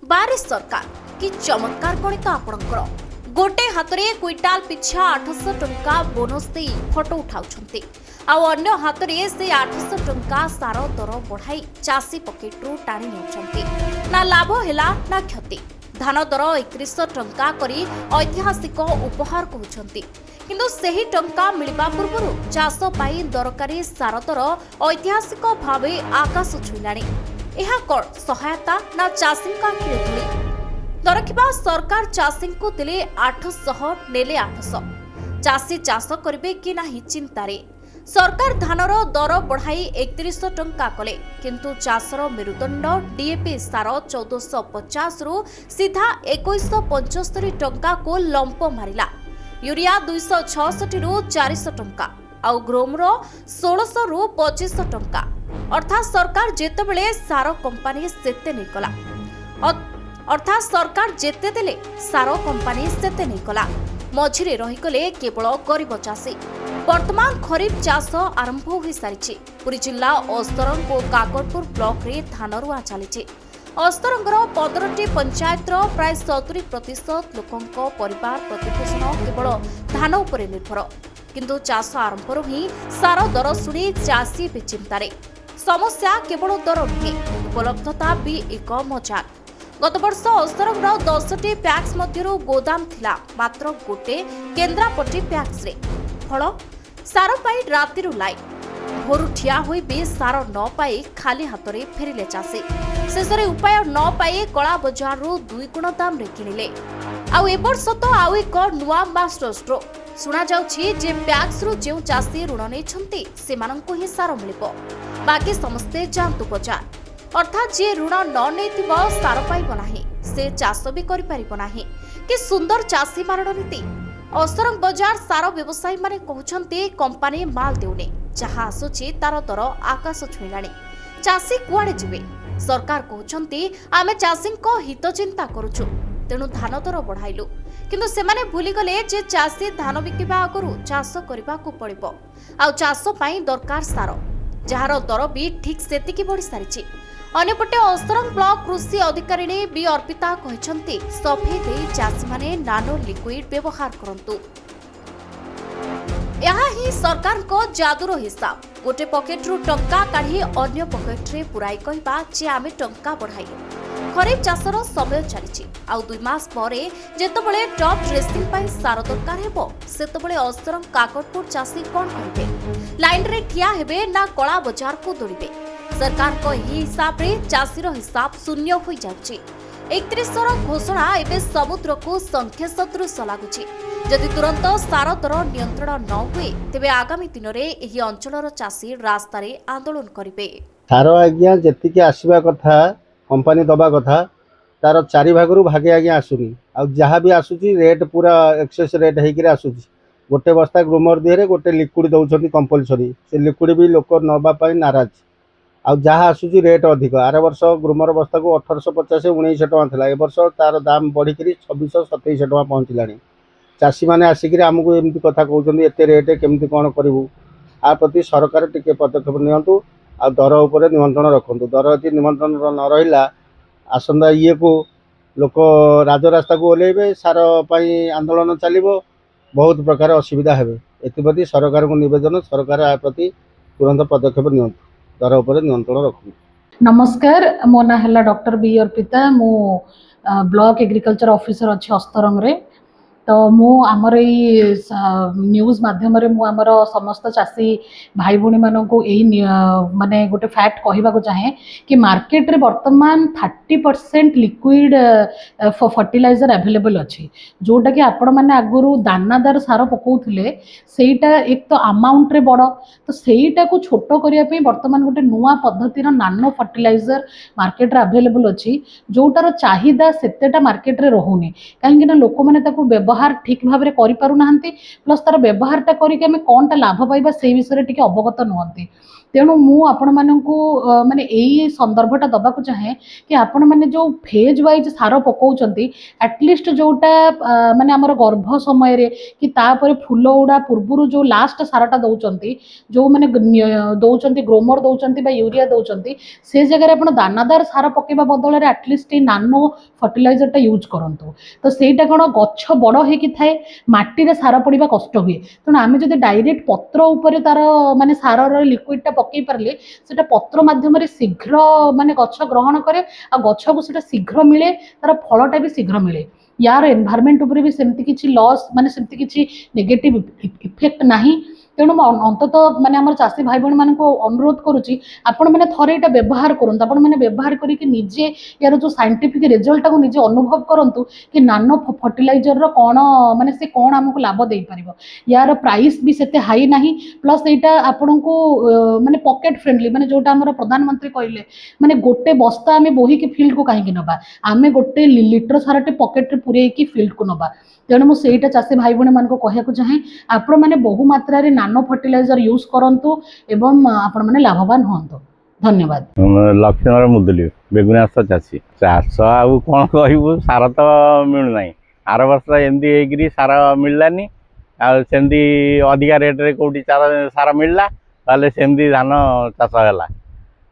बारिश सरकार कि चमत्कार गणित आपणकर गोटे हाथ में क्विंटाल पिछा 800 टंका बोनस दे फटो उठाउछंती अन्य हाथ में से 800 टंका सार दर बढ़ाई चाषी पकेटरू टाणी नेउछंती। ना लाभ हैला ना क्षति। धान दर 3100 टंका करी ऐतिहासिक उपहार कहउछंती किंतु सेही टंका मिलिबा पूर्वरु चाष पाई दरकारी सार दर ऐतिहासिक भावे आकाश छुईलाणी। यह कौन सहायता ना चाषी दरखा सरकार चाषी को दिले 800 नेले 800 चाषी चाष करेंगे कि नहीं चिंतारे। सरकार धानर दर बढ़ाई 3100 टंका कले किंतु चाषर मेरुदंड डीएपी सार 1450 रु सीधा 2175 टंका को लंप मारिला। यूरिया 266 रु 400 टंका आउ ग्रोमर 1600 रु 2500 टंका। अर्थात सरकार जेतेबेले सार कंपानी सेते नहीं कला अर्थात सरकार जेते देले सार कंपानी सेते नहीं कला। मझिरे रहीगले केवल गरीब चाषी। वर्तमान खरीफ चाष आरंभ हो सारी पुरी जिला अस्तरंग और काकटपुर ब्लॉक रे धान रुआ चली। अस्तरंगर 15टी पंचायत प्राय 70% लोकों परिवार प्रतिपोषण केवल धान उपर निर्भर किंतु चाष आरंभ ही सार दर शुणी चाषी भी चिंतार। समस्या केवल दर नुहे उपलब्धता भी एक मजाक। गत वर्ष अस्तरंगर 10टी पैक्स मध्यरु गोदाम थिला मात्र गोटे केन्द्रापट्टी पैक्स रे। फल सार पाई रातिरु लाइन भोरु ठिया होई भी सार न पाई खाली हाथ में फेरिले चाषी। शेषरे उपाय न पाई कला बजार रु 2 गुण दाम रे किनिले। आउ ए वर्ष तो आउ एक नुआ मास्टर स्ट्रोक सुना जाउछि जे पैक्स रु जेउ चाषी ऋण नेछंती सेमानंकु ही सार मिलिबो बाकी समस्ते जानतु बजार। अर्थात जे ऋण न नेथिबो सार पाइबो नाही से चाष भी करि परिबो नाही। कि सुंदर चाषी मारण नीति। अस्तरंग बजार सार व्यवसायी माने कहउछंती कंपनी माल देउनी जहा आसुछि तार दर आकाश छुईलाणी। चाषी कुआडे जिवे। सरकार कहउछंती आमे चाषीको हित चिंता करूछु तेणु धान दर बढ़ाइलु किंतु सेमाने भूली गले जे चाषी धान बिकिबा आगरु चाष करबा को पड़िबो आ चाष पई दरकार सार जहार दर भी ठीक सेतिकी बढ़ी सारिछि। अन्यपटे अस्तरंग ब्लॉक कृषि अधिकारी बी अर्पिता कहते सफेई दे चाषी माने नानो लिक्विड व्यवहार करंतु। यह ही सरकार को जादूर हिसाब। गोटे पकेट्रु टंका काढ़ी अन्य पकेट्रे पुराई कहबा जे आमे टंका बढ़ाइलु। खरीफ चाषर समय चली आउ 2 मास परे जेतेबेले टॉप ड्रेसिंग पाई सार दरकार हेबो सेतेबेले अस्तरंग काकटपुर चाषी कोन करिवे। लाइन रे ठिया हेबे ना कला बाजार को दौड़िबे। सरकार को यही हिसाब रे चाषीर हिसाब शून्य हो जाउछि। 31 घोषणा एवं समुद्र को संख्या सदृश लगुछि। जदि तुरंत सार दर नियंत्रण न हुए तेबे आगामी दिन में यही अंचलर चाषी रास्ता रे आंदोलन करिवे। सार आज्ञा जेतिके आसीबा कथा कंपनी दबा कथा तार 4 भागरू भागे आज्ञा आसुनी आ जहाँ भी आसुची रेट पूरा एक्सेस रेट होकर आसुची। गोटे बस्ता ग्रोमर दिहरे गोटे लिक्विड दौरान कंपलसरी से लिक्विड भी लोक नवापाई नाराज आ जहाँ आसूची रेट अधिक। आर वर्ष ग्रोमर बस्ता को 1850 1900 टଙ୍କା था ए वर्ष तार दाम बढ़िक 2627 टଙ୍କା पहुँचला। चाषी मैंने आसिक आमको एमती कथा कहते एत रेट केमती कौन करूँ आ प्रति सरकार टिके पदक्षेप नियंतु आ दर उपर नियंत्रण रखु। दर यदि नियंत्रण न रहा आसंदा ये को लोक राजरास्ता को ओह्लैबे सार पाई आंदोलन चलो बहुत प्रकार असुविधा हे। एप्रति सरकार को निवेदन सरकार आ प्रति तुरंत पदक्षेप नियंतु दर उपर नियंत्रण रखु। नमस्कार मो ना है डॉक्टर बी अर्पिता मु ब्लॉक एग्रीकल्चर ऑफिसर अच्छी अस्तरंग रे। तो मु आमर न्यूज माध्यम रे मु आमर समस्त चाषी भाई भूणी मानन को यही माने गोटे फैक्ट कहबा को चाहे कि मार्केट रे वर्तमान 30% लिक्विड फर्टिलाइजर अवेलेबल अच्छी जोटा कि आपण माने आगुरु दानादार सार पकाउथिले सेटा एक तो अमाउंट रे बड़ तो सेटा को छोट करिया पे वर्तमान गोटे नुआ पद्धतिर नानो फर्टिलाइजर मार्केट रे अवेलेबल अच्छी जोटार चाहिदा सेतेटा मार्केट रे रहुनी काहेकि ना लोक माने ताको व्यवहार ठीक भाव में करि प्लस तार व्यवहारटा करके कौनटा लाभ पाइबा से विषय टिके अवगत नुहति। तेणु मु आपण मानकु माने एई संदर्भटा दबाकु चाहे कि आपण माने जो फेज वाइज सार पकाउचंती एटलिस्ट जोटा माने हमर गर्भ समय रे कि तापर फूल उडा पूर्वरु जो लास्ट सारटा दउचंती जो माने दउचंती ग्रोमर दउचंती बा यूरिया दउचंती से जगह रे आपण दानादार सार पकेबा बदल रे एटलिस्ट नानो फर्टिलाइजर टा यूज करंतु तो सेटा कोन गच्छ बड़ हे कि थाए माटी रे सार पड़िबा कष्ट हुए तेणु आम जब डायरेक्ट पत्र उपर तार माने सार लिक्विडटा पकई पारे सेटा पत्र माध्यम शीघ्र माने गच्छ ग्रहण करे आ गच्छ को सेटा शीघ्र मिले तार फलटा भी शीघ्र मिले यार एनवायरमेंट उपर भी सेमती किछि लॉस माने सेमती किछि नेगेटिव इफेक्ट नाही तेणु अंततः माने आम चाषी भाई भाई मान अनुरोध करुच्ची आपण मैंने थरे यहाँ व्यवहार करूँ आपण मैंने व्यवहार करके निजे यार जो साइंटिफिक रिजल्ट को निजे अनुभव करूँ कि नानो फर्टिलाइजर कौन माने से कौन आमको लाभ दे पार यार प्राइस भी सेते हाई ना प्लस यहाँ आपण को माने पॉकेट फ्रेंडली माने जोटा आम प्रधानमंत्री कहले माने गोटे बस्ता आम बोहिकी फील्ड को कहीं नवा आम गोटे लिटर सारटे पॉकेट पुरेकी फील्ड को नवा तेणु मुझे चाषी भाई भाई मान कहूँ चाहे आपण मैंने बहु मात्रा नानो फर्टिलाइजर यूज करंतु एवं आपण मैंने लाभवान होंतु धन्यवाद। लक्ष्मण मुदुली बेगुनाथ चाषी चाष आउ कौन कहू सार तो मिलूना आर वर्ष एमती सार मिललानी आमती अधिका रेट्रे कौटी सार मिलला ताले सेमती धान चाष है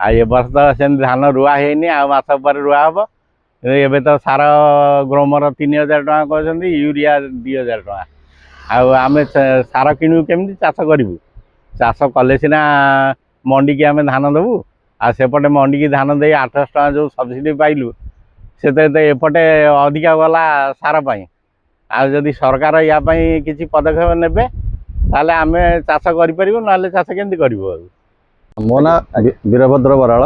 आ वर्ष तो सेमती धान रुआ है आस पर रुआ हम एबे तो सार ग्रोमर 3000 टका कहते यूरिया 2000 टका आम सार किणु केमती चाष करूँ चाष कले सीना मंडी की आम धान देवु आसेपटे मंडी की धान दे 800 टका जो सब्सिडी पाइलु से एपटे अधिका गला सार पाई आदि सरकार या किसी पदक्षेप नेबे ताले आम चाष करूँ ना चाष केमती करूँ। मो ना वीरभद्र बराड़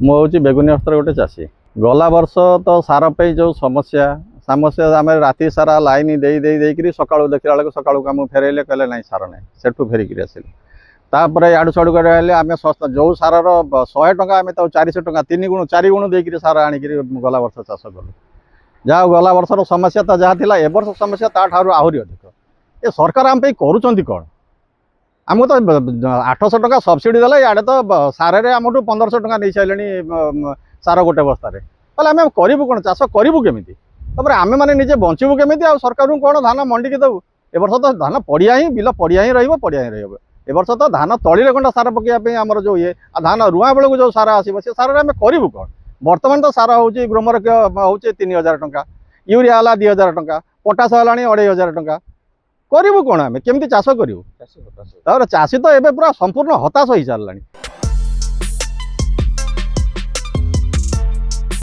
मु हूँ बेगुनी अस्तर गोटे चाषी गला वर्ष तो सार पे जो समस्या समस्या आम राति सारा लाइन देकरी सकाळू देखला बेलू सकाळू आम फेरैले कहले ना सार ना सेठू फेरिकी आसिल तापर याडू साड़ू करें आम सस्ता जो सार 100 टका आम 400 टका 3 गुण 4 गुण देकर सार आणिक गला वर्ष चाष कलु जहाँ गला वर्षर समस्या तो जहाँ थी ए वर्ष समस्या ताठार आहरी अधिक ये सरकार आम करुँच कौन आमको तो 800 टका सब्सिडी देला इे तो सारे आम 1500 टका नहीं सारे सार गोटे बस्तार आम करूँ कौन चाष करूँ केमी आम मैंने निजे बचबू केमी आ सरकार कौन धान मंडी की देवु ए वर्ष तो धान पड़िया ही बिल पड़िया ही पड़िया ही ए वर्ष तो धान तली खंडा सार पकड़ आमर जो ये धान रुआ बेलू जो सार आसो से सारे आम करूँ कौन बर्तमान तो सार हूँ ग्रोमर हूँ 3000 टका यूरिया है 2000 टका पोटास है 2500 टका करूँ कौन आम केमी चाष करूँ चाषी तो एवं पूरा संपूर्ण हताश हो सारे।